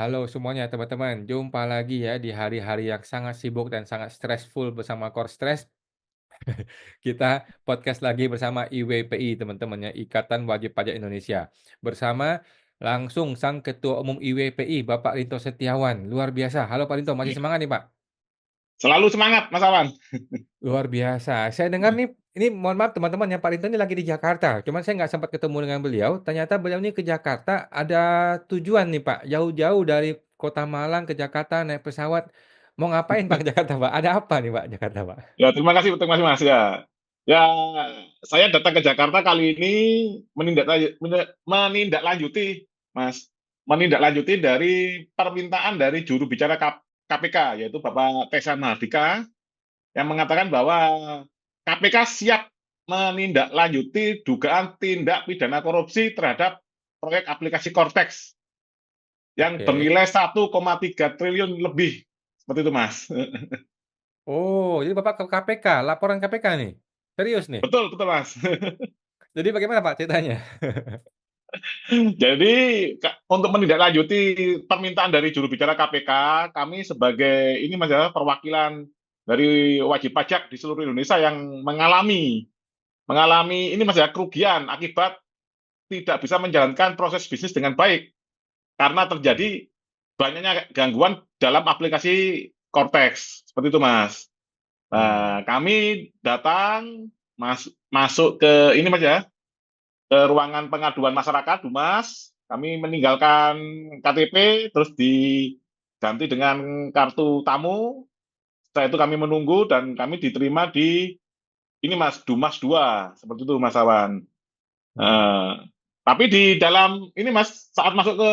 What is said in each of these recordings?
Halo semuanya teman-teman, jumpa lagi ya di hari-hari yang sangat sibuk dan sangat stressful bersama Core Stress. Kita podcast lagi bersama IWPI teman-teman ya, Ikatan Wajib Pajak Indonesia. Bersama langsung Sang Ketua Umum IWPI, Bapak Rinto Setiawan. Luar biasa. Halo Pak Rinto, masih Iya. semangat nih Pak? Selalu semangat, Mas Awan. Luar biasa. Saya dengar nih, ini mohon maaf teman-teman ya, Pak Rinto ini lagi di Jakarta. Cuman saya nggak sempat ketemu dengan beliau. Ternyata beliau ini ke Jakarta ada tujuan nih Pak. Jauh-jauh dari Kota Malang ke Jakarta naik pesawat. Mau ngapain Pak ke Jakarta Pak? Ada apa nih Pak Jakarta Pak? Ya, terima kasih Mas. Ya, saya datang ke Jakarta kali ini menindaklanjuti, Mas, menindaklanjuti dari permintaan dari juru bicara KPK, yaitu Bapak Tesa Mahardika, yang mengatakan bahwa KPK siap menindaklanjuti dugaan tindak pidana korupsi terhadap proyek aplikasi Cortex yang Oke. bernilai 1,3 triliun lebih. Seperti itu, Mas. Oh, jadi Bapak ke KPK, laporan KPK nih? Serius nih? Betul, betul, Mas. Jadi bagaimana Pak ceritanya? Jadi untuk menindaklanjuti permintaan dari juru bicara KPK, kami sebagai ini Mas ya, perwakilan dari wajib pajak di seluruh Indonesia yang mengalami ini Mas ya, kerugian akibat tidak bisa menjalankan proses bisnis dengan baik karena Hmm, terjadi banyaknya gangguan dalam aplikasi Cortex. Seperti itu, Mas. hmm. Nah, kami datang masuk ke ini Mas ya, ke ruangan pengaduan masyarakat Dumas. Kami meninggalkan KTP terus diganti dengan kartu tamu. Setelah itu kami menunggu dan kami diterima di ini Mas Dumas 2 seperti itu Mas Awan. Hmm. Eh, tapi di dalam ini Mas saat masuk ke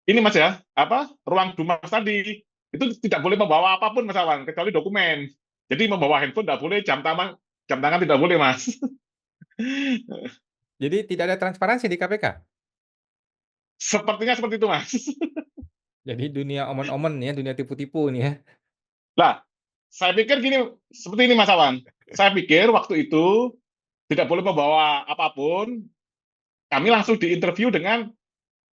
ini Mas ya apa ruang Dumas tadi itu tidak boleh membawa apapun Mas Awan kecuali dokumen. Jadi membawa handphone tidak boleh, jam tangan tidak boleh Mas. Jadi tidak ada transparansi di KPK? Sepertinya seperti itu Mas. Jadi dunia omon-omon ya, dunia tipu-tipu nih ya? Lah, saya pikir gini, seperti ini Mas Awan. Saya pikir waktu itu tidak boleh membawa apapun. Kami langsung diinterview dengan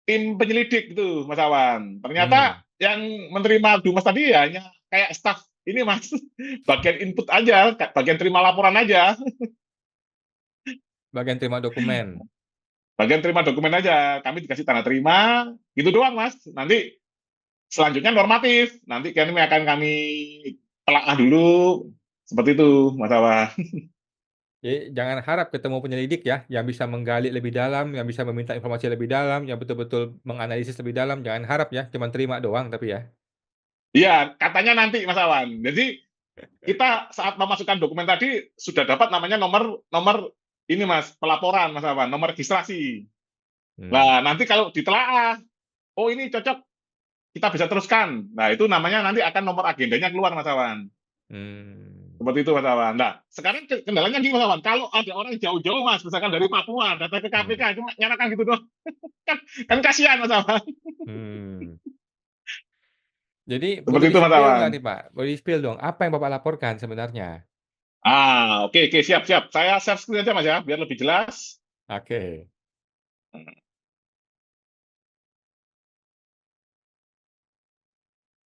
tim penyelidik itu, Mas Awan. Hmm. Ternyata yang menerima Dumas tadi ya hanya kayak staff ini Mas, bagian input aja, bagian terima laporan aja, Bagian terima dokumen. bagian terima dokumen aja. Kami dikasih tanda terima, gitu doang Mas. Nanti selanjutnya normatif. Nanti kami telaah dulu, seperti itu Mas Awan. Jadi jangan harap ketemu penyelidik ya, yang bisa menggali lebih dalam, yang bisa meminta informasi lebih dalam, yang betul-betul menganalisis lebih dalam, jangan harap ya, cuman terima doang tapi ya. Iya, katanya nanti Mas Awan. Jadi kita saat memasukkan dokumen tadi sudah dapat namanya nomor nomor ini Mas, pelaporan Mas Awan, nomor registrasi. Hmm. Nah, nanti kalau ditelaah, oh ini cocok, kita bisa teruskan. Nah, itu namanya nanti akan nomor agendanya keluar Mas Awan. Hmm. Seperti itu Mas Awan. Nah, sekarang kendalanya gini Mas Awan, kalau ada orang jauh-jauh Mas, misalkan dari Papua datang ke Hmm. KPK cuma nyatakan gitu doang. kan, kan kasihan Mas Awan. Hmm. Jadi Seperti boleh itu Mas di-spill Awan. nggak nih Pak? Boleh di-spill dong, apa yang Bapak laporkan sebenarnya? Oke, oke, siap, siap. Saya share screen aja Mas ya, biar lebih jelas. Oke.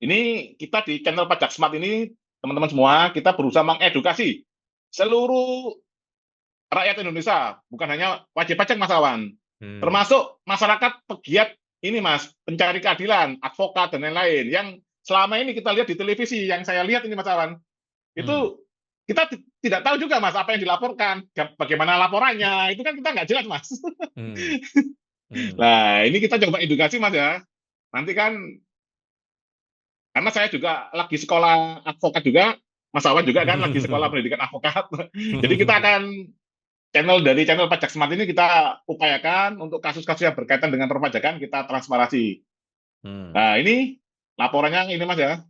Ini kita di channel Pajak Smart ini, teman-teman semua, kita berusaha mengedukasi seluruh rakyat Indonesia, bukan hanya wajib pajak Mas Awan, Hmm. termasuk masyarakat pegiat ini Mas, pencari keadilan, advokat dan lain-lain yang selama ini kita lihat di televisi, yang saya lihat ini Mas Awan, Hmm. itu kita tidak tahu juga Mas apa yang dilaporkan, bagaimana laporannya, itu kan kita nggak jelas Mas. Hmm. Hmm. Nah, ini kita coba edukasi Mas ya. Nanti kan karena saya juga lagi sekolah advokat juga, Mas Awan juga kan lagi sekolah pendidikan advokat. Jadi kita akan channel Pajak Smart ini kita upayakan untuk kasus-kasus yang berkaitan dengan perpajakan kita transparansi. Hmm. Nah, ini laporannya ini Mas ya.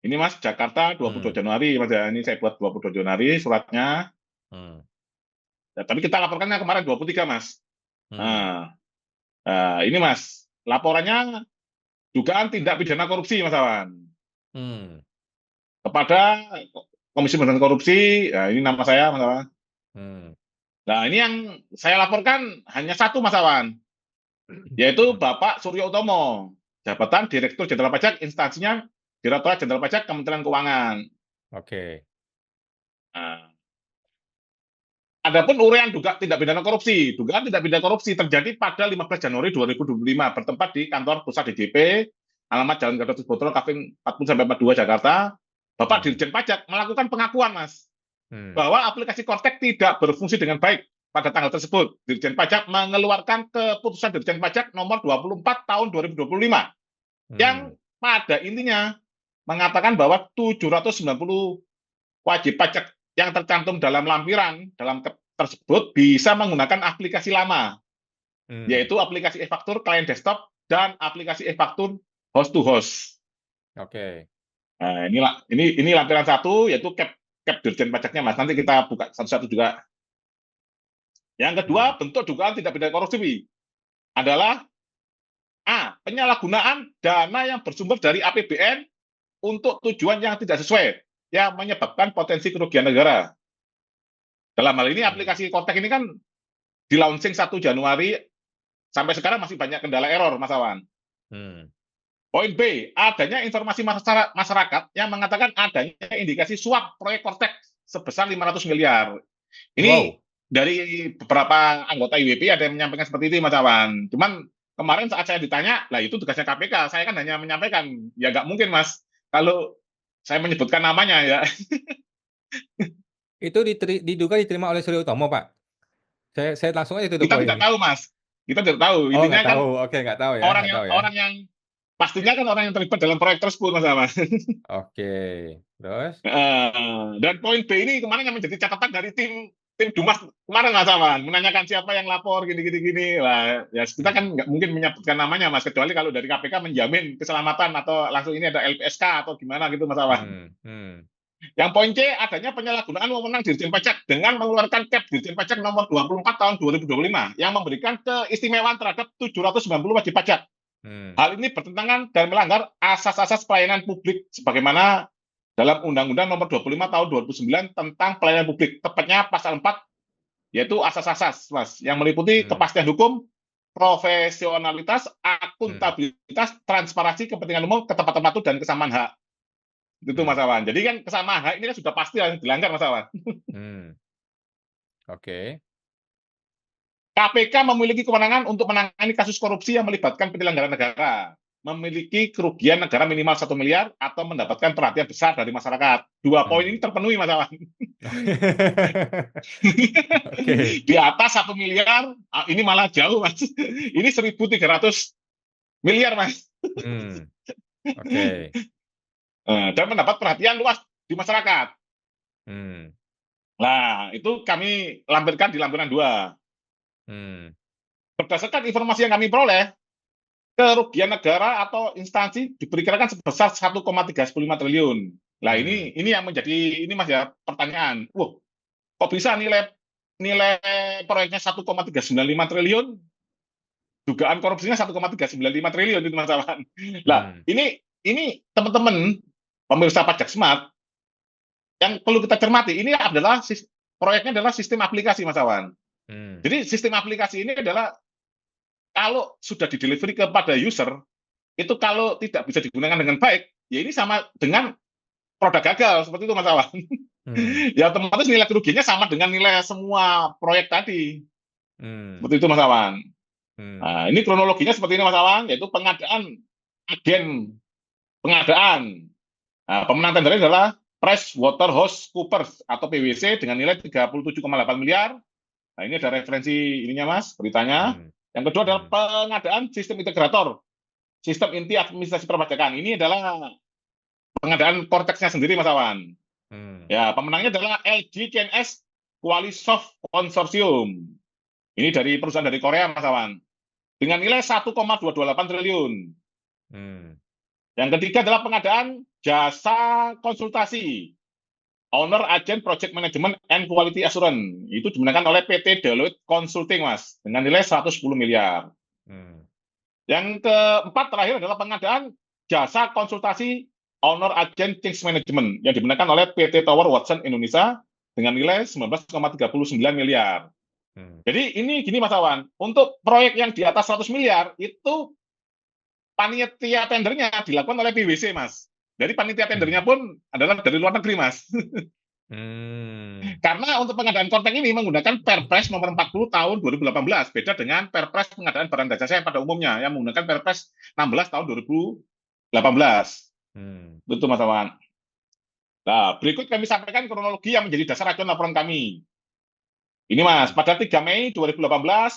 Ini Mas Jakarta 22 Hmm. Januari Mas ya. Ini saya buat 22 Januari suratnya. Hmm. Nah, tapi kita laporkannya kemarin 23 Mas. Hmm. Nah, ini Mas, laporannya dugaan tindak pidana korupsi Mas Awan Hmm. kepada Komisi Pemberantasan Korupsi. Nah, ini nama saya Mas Awan. Hmm. Nah, ini yang saya laporkan hanya satu Mas Awan. yaitu Bapak Suryo Utomo, jabatan Direktur Jenderal Pajak, instansinya Direktorat Jenderal Pajak Kementerian Keuangan. Oke. Nah, adapun uraian tindak pidana korupsi, dugaan tindak pidana korupsi terjadi pada 15 Januari 2025 bertempat di kantor pusat DJP, alamat Jalan Gatot Subroto, Kaving 40-42 Jakarta. Bapak Hmm. Dirjen Pajak melakukan pengakuan, Mas, Hmm. bahwa aplikasi Kortek tidak berfungsi dengan baik pada tanggal tersebut. Dirjen Pajak mengeluarkan keputusan Dirjen Pajak nomor 24 tahun 2025 Hmm. yang pada intinya mengatakan bahwa 790 wajib pajak yang tercantum dalam lampiran tersebut bisa menggunakan aplikasi lama, Hmm. yaitu aplikasi e-faktur klien desktop dan aplikasi e-faktur host to host. Oke. Nah, ini lampiran satu, yaitu cap Dirjen Pajaknya, Mas. Nanti kita buka satu-satu juga. Yang Hmm. kedua, bentuk dugaan tindak pidana korupsi adalah A. Penyalahgunaan dana yang bersumber dari APBN untuk tujuan yang tidak sesuai, yang menyebabkan potensi kerugian negara. Dalam hal ini, Hmm. aplikasi Kontek ini kan di launching 1 Januari, sampai sekarang masih banyak kendala error, Mas Awan. Hmm. Poin B, adanya informasi masyarakat yang mengatakan adanya indikasi suap proyek Kortek sebesar 500 miliar. Ini Wow. dari beberapa anggota IWP ada yang menyampaikan seperti itu, Mas Awan. Cuman kemarin saat saya ditanya, lah itu tugasnya KPK. Saya kan hanya menyampaikan, ya nggak mungkin, Mas, kalau saya menyebutkan namanya ya. Itu diduga diterima oleh Surya Utomo, Pak? Saya langsung aja to the Kita tidak point. tahu, Mas. Kita tidak tahu. Oh, Intinya nggak kan tahu. Oke, nggak tahu ya, orang nggak yang tahu ya. orang yang pastinya kan orang yang terlibat dalam proyek tersebut, Mas Awan. Oke. Terus? Dan poin B ini kemarin yang menjadi catatan dari tim tim Dumas kemarin, Mas Awan, menanyakan siapa yang lapor gini lah, ya kita Hmm. kan nggak mungkin menyebutkan namanya, Mas, kecuali kalau dari KPK menjamin keselamatan atau langsung ini ada LPSK atau gimana gitu, Mas Awan. Hmm. Hmm. Yang poin C, adanya penyalahgunaan wewenang Dirjen Pajak dengan mengeluarkan Cap Dirjen Pajak nomor 24 tahun 2025 yang memberikan keistimewaan terhadap 790 wajib pajak. Hmm. Hal ini bertentangan dan melanggar asas-asas pelayanan publik sebagaimana dalam Undang-Undang Nomor 25 Tahun 2009 tentang pelayanan publik, tepatnya pasal 4, yaitu asas-asas, Mas, yang meliputi Hmm. kepastian hukum, profesionalitas, Hmm. akuntabilitas, transparansi, kepentingan umum, ketepatan waktu, dan kesamaan hak. Itu, Hmm. Mas Awan. Jadi kan kesamaan hak ini kan sudah pasti yang dilanggar, Mas Awan. Hmm. Oke. KPK memiliki kewenangan untuk menangani kasus korupsi yang melibatkan penyelenggaraan negara, memiliki kerugian negara minimal 1 miliar atau mendapatkan perhatian besar dari masyarakat. Dua poin ini Hmm. terpenuhi, Mas Awan. Oke. Di atas 1 miliar, ini malah jauh, Mas. Ini 1.300 miliar, Mas. Hmm. Oke. Dan mendapat perhatian luas di masyarakat. Hmm. Nah, itu kami lampirkan di lampiran 2. Hmm. Berdasarkan informasi yang kami peroleh, kerugian negara atau instansi diperkirakan sebesar 1,315 triliun. Nah, Hmm. ini yang menjadi ini, Mas, ya, pertanyaan. Wah, kok bisa nilai nilai proyeknya 1,395 triliun, dugaan korupsinya 1,395 triliun itu, Mas Awan. Lah, Hmm. ini teman-teman pemirsa pajak smart yang perlu kita cermati, ini adalah proyeknya adalah sistem aplikasi, Mas Awan. Hmm. Jadi sistem aplikasi ini adalah kalau sudah di-delivery kepada user, itu kalau tidak bisa digunakan dengan baik, ya ini sama dengan produk gagal, seperti itu, Mas Awan. Hmm. Ya otomatis nilai kerugiannya sama dengan nilai semua proyek tadi. Hmm. Seperti itu, Mas Awan. Hmm. Nah, ini kronologinya seperti ini, Mas Awan, yaitu pengadaan agen pengadaan. Nah, pemenang tendernya adalah PricewaterhouseCoopers atau PwC dengan nilai 37,8 miliar. Nah, ini ada referensi ininya, Mas, beritanya. Hmm. Yang kedua adalah Hmm. pengadaan sistem integrator, sistem inti administrasi perpajakan. Ini adalah pengadaan Cortex-nya sendiri, Mas Awan. Hmm. Ya, pemenangnya adalah LG CNS Qualisoft Consortium. Ini dari perusahaan dari Korea, Mas Awan. Dengan nilai 1,228 triliun. Hmm. Yang ketiga adalah pengadaan jasa konsultasi, Owner Agent Project Management and Quality Assurance. Itu dimenangkan oleh PT Deloitte Consulting, Mas, dengan nilai 110 miliar. Hmm. Yang keempat terakhir adalah pengadaan jasa konsultasi Owner Agent Change Management yang dimenangkan oleh PT Tower Watson Indonesia dengan nilai 19,39 miliar. Hmm. Jadi ini gini Mas Awan, untuk proyek yang di atas 100 miliar itu panitia tendernya dilakukan oleh PwC Mas. Jadi panitia Hmm. tendernya pun adalah dari luar negeri Mas. Hmm. Karena untuk pengadaan konten ini menggunakan Perpres nomor 40 tahun 2018, beda dengan Perpres pengadaan barang dan jasa yang pada umumnya yang menggunakan Perpres 16 tahun 2018. Hmm. Itu Mas Awan. Nah, berikut kami sampaikan kronologi yang menjadi dasar acuan laporan kami. Ini Mas, pada 3 Mei 2018,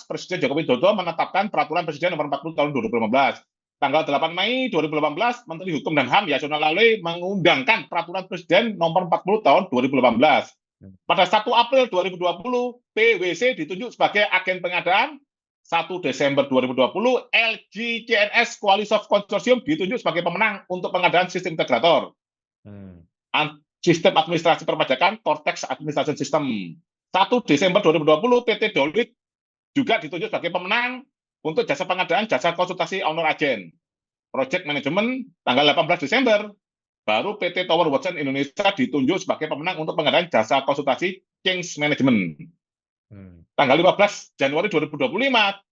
Presiden Joko Widodo menetapkan Peraturan Presiden Nomor 40 Tahun 2015. Tanggal 8 Mei 2018, Menteri Hukum dan HAM Yasona Lawli mengundangkan Peraturan Presiden Nomor 40 Tahun 2018. Hmm. Pada 1 April 2020, PwC ditunjuk sebagai agen pengadaan. 1 Desember 2020, LG CNS Qualisoft Consortium ditunjuk sebagai pemenang untuk pengadaan sistem integrator. Hmm. Sistem administrasi perpajakan Cortex Administration System. 1 Desember 2020, PT Dolit juga ditunjuk sebagai pemenang untuk jasa pengadaan jasa konsultasi owner agent. Project Management tanggal 18 Desember, baru PT Tower Watson Indonesia ditunjuk sebagai pemenang untuk pengadaan jasa konsultasi change management. Hmm. Tanggal 15 Januari 2025,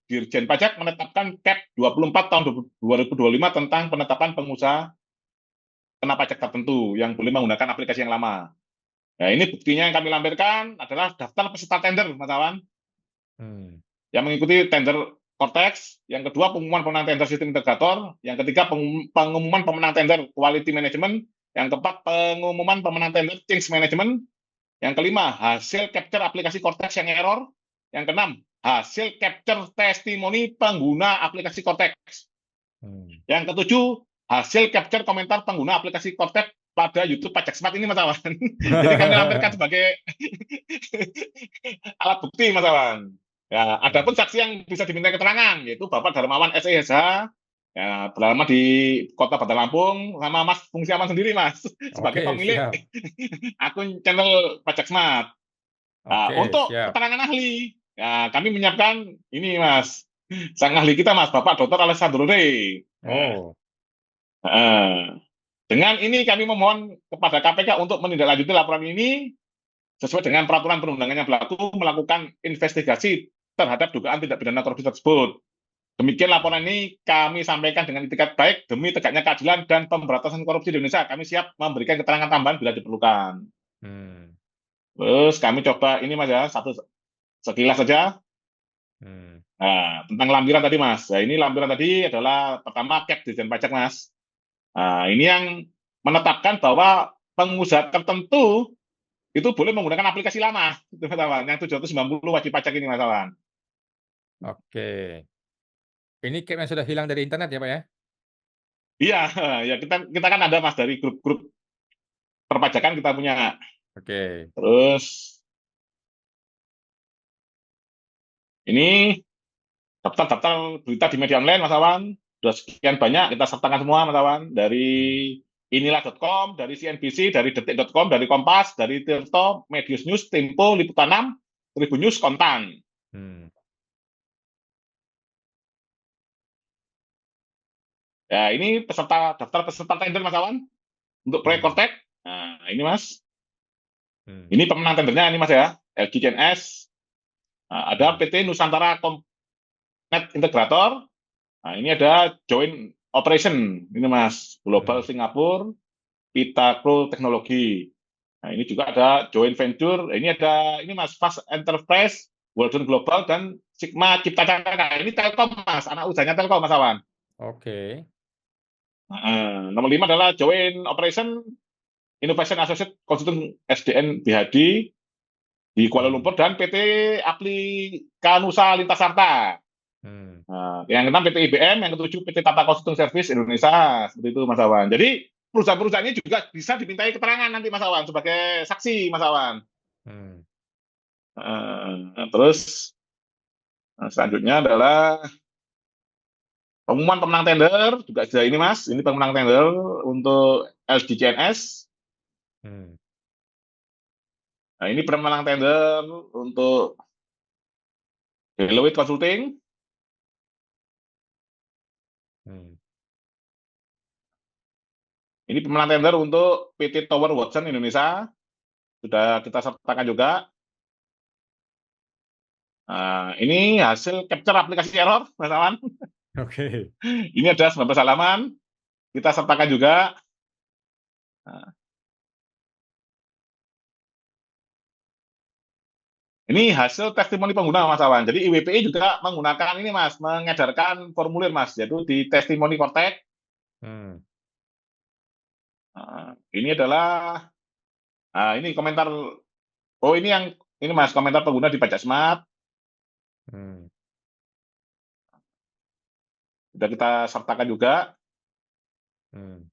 Dirjen Pajak menetapkan CAP 24 tahun 2025 tentang penetapan pengusaha kena pajak tertentu yang boleh menggunakan aplikasi yang lama. Nah, ini buktinya yang kami lampirkan adalah daftar peserta tender, Mas Awan, Hmm. yang mengikuti tender Cortex, yang kedua pengumuman pemenang tender sistem integrator, yang ketiga pengumuman pemenang tender quality management, yang keempat pengumuman pemenang tender change management, yang kelima hasil capture aplikasi Cortex yang error, yang keenam hasil capture testimoni pengguna aplikasi Cortex, Hmm. yang ketujuh hasil capture komentar pengguna aplikasi Cortex pada YouTube Pajak Smart ini Mas Awan. Jadi kami lampirkan sebagai alat bukti Mas Awan. Ya, Hmm. adapun saksi yang bisa diminta keterangan yaitu Bapak Darmawan SESH, ya, beralama di Kota Bandar Lampung, sama Mas Fungsi Aman sendiri Mas sebagai Oke, pemilik siap. akun channel Pajak Smart. Nah, Oke, untuk siap. keterangan ahli, ya, kami menyiapkan ini Mas, sang ahli kita Mas Bapak Dr. Alessandro Rey. Nah, Oh. dengan ini kami memohon kepada KPK untuk menindaklanjuti laporan ini sesuai dengan peraturan perundangan yang berlaku melakukan investigasi terhadap dugaan tindak pidana korupsi tersebut. Demikian laporan ini kami sampaikan dengan itikat baik demi tegaknya keadilan dan pemberantasan korupsi di Indonesia. Kami siap memberikan keterangan tambahan bila diperlukan. Hmm. Terus kami coba ini Mas ya, satu sekilas saja. Hmm. Nah, tentang lampiran tadi Mas. Nah, ini lampiran tadi adalah pertama CAP Dirjen Pajak Mas. Nah, ini yang menetapkan bahwa pengusaha tertentu itu boleh menggunakan aplikasi lama, itu Mas Awan, yang 790 wajib pajak ini Mas Awan. Oke. Ini cap yang sudah hilang dari internet ya, Pak ya? Iya, ya kita kan ada Mas dari grup-grup perpajakan kita punya. Oke. Terus ini daftar-daftar berita di media online Mas Awan. Sudah sekian banyak kita sertakan semua Mas Awan. Dari Hmm. inilah.com, dari CNBC, dari detik.com, dari Kompas, dari Tirto, Medius News, Tempo, Liputan 6, Tribun News, Kontan. Hmm. Ya, ini daftar peserta tender Mas Awan untuk proyek Hmm. Kortek. Nah, ini Mas. Hmm. Ini pemenang tendernya ini Mas ya. LG CNS. Nah, ada Hmm. PT Nusantara Net Integrator. Nah, ini ada Joint Operation. Ini Mas, Global Hmm. Singapura, Pitacro Teknologi. Nah, ini juga ada Joint Venture. Ini ada ini Mas, Fast Enterprise, Worldon Global dan Sigma Cipta Cakra. Ini Telkom Mas, anak usahanya Telkom Mas Awan. Oke. Nah, nomor 5 adalah Joint Operation Innovation Associate Consulting SDN BHD di Kuala Hmm. Lumpur dan PT Aplika Nusa Lintas Sarta. Hmm. Nah, yang keenam PT IBM, yang ketujuh PT Tata Consulting Service Indonesia, seperti itu Mas Awan. Jadi perusahaan-perusahaan ini juga bisa dimintai keterangan nanti Mas Awan sebagai saksi Mas Awan. Hmm. Terus selanjutnya adalah pengumuman pemenang tender juga sudah ini Mas. Ini pemenang tender untuk LG CNS. Hmm. Nah, ini pemenang tender untuk Deloitte Consulting. Hmm. Ini pemenang tender untuk PT Tower Watson Indonesia. Sudah kita sertakan juga. Ini hasil capture aplikasi error, Mas Awan. Oke. Ini ada 19 halaman, kita sertakan juga. Nah, ini hasil testimoni pengguna, Mas Awan. Jadi IWPI juga menggunakan ini, Mas, mengedarkan formulir, Mas, yaitu di testimoni Kortek. Hmm. Ini adalah, ini komentar, ini yang, ini Mas, komentar pengguna di Pajak Smart. Hmm. Sudah kita sertakan juga. Hmm.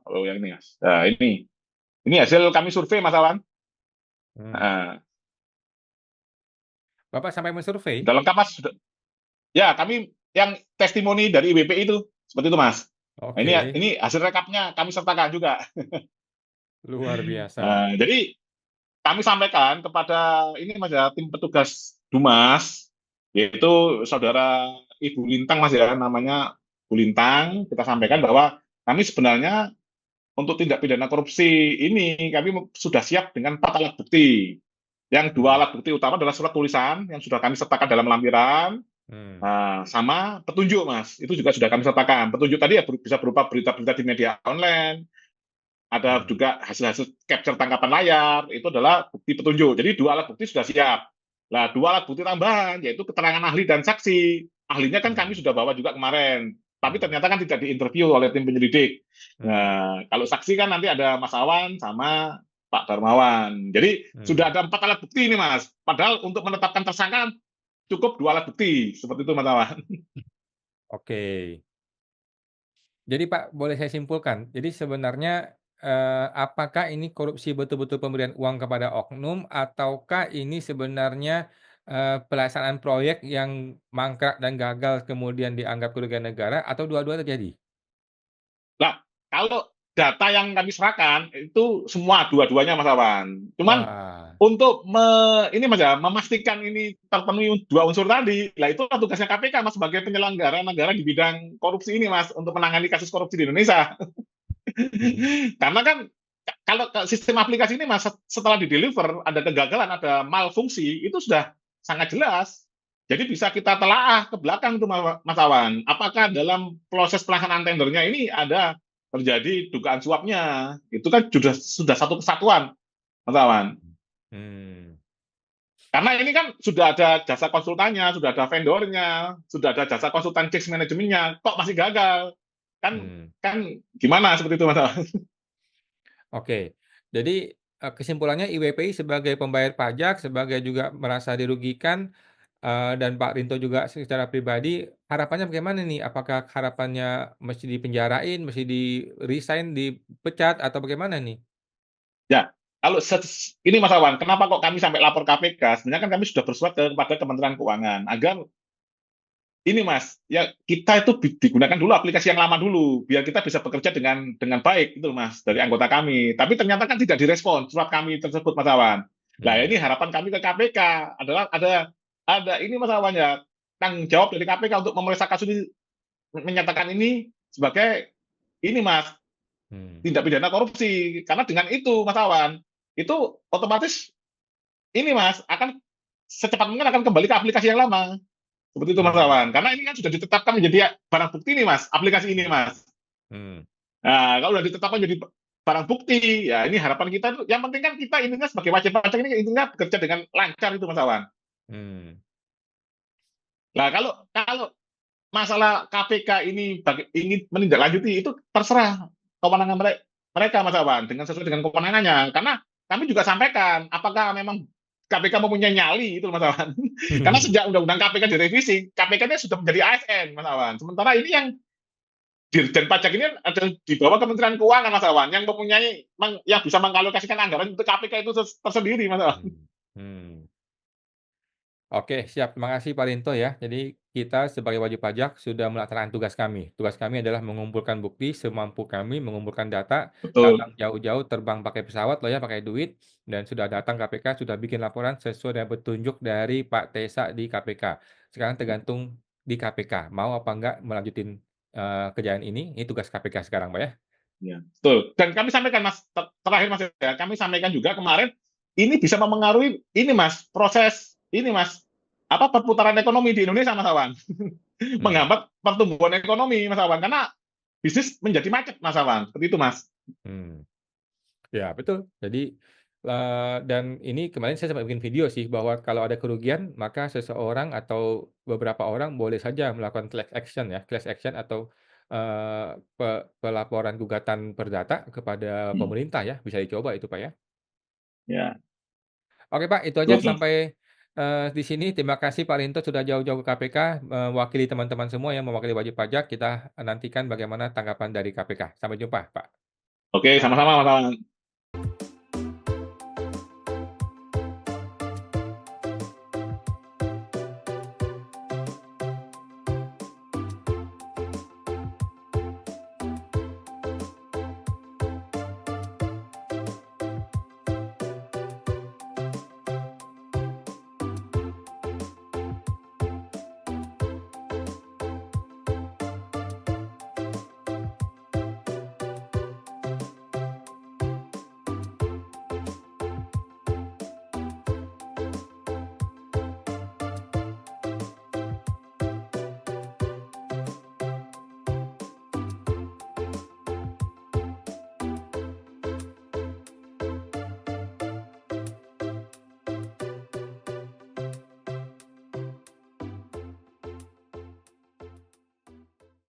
Oh, yang ini, Mas. Nah, ini hasil kami survei, Mas Awan. Hmm. Nah, Bapak sampai mensurvei? sudah lengkap, Mas. Ya, kami yang testimoni dari IWPI itu seperti itu, Mas. Nah, ini Oke, ini hasil rekapnya kami sertakan juga. luar biasa. Jadi kami sampaikan kepada ini, Mas, ya, tim petugas Dumas, yaitu saudara Ibu Lintang, Mas, ya, namanya Bu Lintang. Kita sampaikan Hmm. bahwa kami sebenarnya untuk tindak pidana korupsi ini kami sudah siap dengan 4 alat bukti. Yang 2 Hmm. alat bukti utama adalah surat tulisan yang sudah kami sertakan dalam lampiran. Hmm. Nah, sama petunjuk, Mas. Itu juga sudah kami sertakan. Petunjuk tadi ya bisa berupa berita-berita di media online, ada Hmm. juga hasil-hasil capture tangkapan layar, itu adalah bukti petunjuk. Jadi 2 alat bukti sudah siap. Nah, 2 alat bukti tambahan, yaitu keterangan ahli dan saksi. Ahlinya kan kami Hmm. sudah bawa juga kemarin, tapi Hmm. ternyata kan tidak diinterview oleh tim penyelidik. Hmm. Nah, kalau saksi kan nanti ada Mas Awan sama Pak Darmawan. Jadi Hmm. sudah ada 4 alat bukti ini, Mas. Padahal untuk menetapkan tersangka cukup 2 alat bukti, seperti itu, Mas Awan. Oke. Jadi Pak, boleh saya simpulkan, jadi sebenarnya, apakah ini korupsi betul-betul pemberian uang kepada oknum ataukah ini sebenarnya, pelaksanaan proyek yang mangkrak dan gagal kemudian dianggap kerugian negara atau dua-dua terjadi? Nah, kalau data yang kami serahkan itu semua dua-duanya, Mas Awan. Cuman Wah. untuk ini, Mas, ya, memastikan ini terpenuhi 2 unsur tadi, lah itu tugasnya KPK, Mas, sebagai penyelenggara negara di bidang korupsi ini, Mas, untuk menangani kasus korupsi di Indonesia. Mhm. Karena kan kalau sistem aplikasi ini, Mas, setelah di-deliver ada kegagalan, ada malfungsi, itu sudah sangat jelas. Jadi bisa kita telaah ke belakang tuh, Mas Awan. Apakah dalam proses pelaksanaan tendernya ini ada terjadi dugaan suapnya? Itu kan sudah satu kesatuan, Mas Awan. Mmm. Karena ini kan sudah ada jasa konsultannya, sudah ada vendornya, sudah ada jasa konsultan case manajemennya, kok masih gagal? Kan Mmm. kan gimana seperti itu, Mas Awan? Oke. Jadi, kesimpulannya IWPI sebagai pembayar pajak, sebagai juga merasa dirugikan, dan Pak Rinto juga secara pribadi, harapannya bagaimana nih? Apakah harapannya mesti dipenjarain, mesti di-resign, dipecat, atau bagaimana nih? Ya, kalau ini, Mas Awan, kenapa kok kami sampai lapor KPK? Sebenarnya kan kami sudah bersurat kepada Kementerian Keuangan agar ini, Mas, ya kita itu digunakan dulu aplikasi yang lama dulu biar kita bisa bekerja dengan baik itu, Mas, dari anggota kami. Tapi ternyata kan tidak direspon surat kami tersebut, Mas Awan. Nah, ini Mmm. harapan kami ke KPK adalah ada ini, Mas Awan, ya, tanggung jawab dari KPK untuk memeriksa kasus ini, menyatakan ini sebagai ini, Mas, Mmm. tindak pidana korupsi. Karena dengan itu, Mas Awan, itu otomatis ini, Mas, akan secepat mungkin akan kembali ke aplikasi yang lama. Seperti itu, Mas Mmm. Awan. Karena ini kan sudah ditetapkan menjadi barang bukti nih, Mas, aplikasi ini, Mmm. Mas. Mmm. Nah, kalau sudah ditetapkan jadi barang bukti, ya ini harapan kita tuh, yang penting kan kita intinya sebagai wajib pajak ini intinya bekerja dengan lancar itu, Mas Awan. Mmm. Nah, kalau kalau masalah KPK ini ingin menindaklanjuti itu terserah kewenangan mereka, Mas Awan, dengan sesuai dengan kewenangannya. Karena kami juga sampaikan, apakah memang KPK mempunyai nyali itu, Mas Awan. Karena sejak undang-undang KPK direvisi, KPK-nya sudah menjadi ASN, Mas Awan. Sementara ini yang Dirjen Pajak ini ada di bawah Kementerian Keuangan, Mas Awan, yang mempunyai yang bisa mengalokasikan anggaran untuk KPK itu tersendiri, Mas Awan. Mmm. Mmm. Oke, siap. Terima kasih Pak Rinto ya. Jadi kita sebagai wajib pajak sudah melaksanakan tugas kami. Tugas kami adalah mengumpulkan bukti semampu kami, mengumpulkan data, datang Betul, jauh-jauh, terbang pakai pesawat loh ya, pakai duit, dan sudah datang KPK, sudah bikin laporan sesuai dengan petunjuk dari Pak Tesa di KPK. Sekarang tergantung di KPK, mau apa enggak melanjutin kejadian ini tugas KPK sekarang, Pak, ya. Ya, betul. Dan kami sampaikan Mas, terakhir Mas ya, kami sampaikan juga kemarin ini bisa memengaruhi ini Mas, proses ini Mas, apa perputaran ekonomi di Indonesia Mas Awan. Mmm, Menghambat pertumbuhan ekonomi Mas Awan karena bisnis menjadi macet Mas Awan. Seperti itu Mas. mmm. Ya betul. Jadi, dan ini kemarin saya sempat bikin video sih bahwa kalau ada kerugian maka seseorang atau beberapa orang boleh saja melakukan class action atau, pelaporan gugatan perdata kepada Hmm. pemerintah ya, bisa dicoba itu, Pak, ya. Ya, Oke, Pak, itu aja betul. sampai, di sini. Terima kasih Pak Rinto sudah jauh-jauh ke KPK, mewakili teman-teman semua yang mewakili wajib pajak. Kita nantikan bagaimana tanggapan dari KPK. Sampai jumpa, Pak. Oke, sama-sama Mas Awan.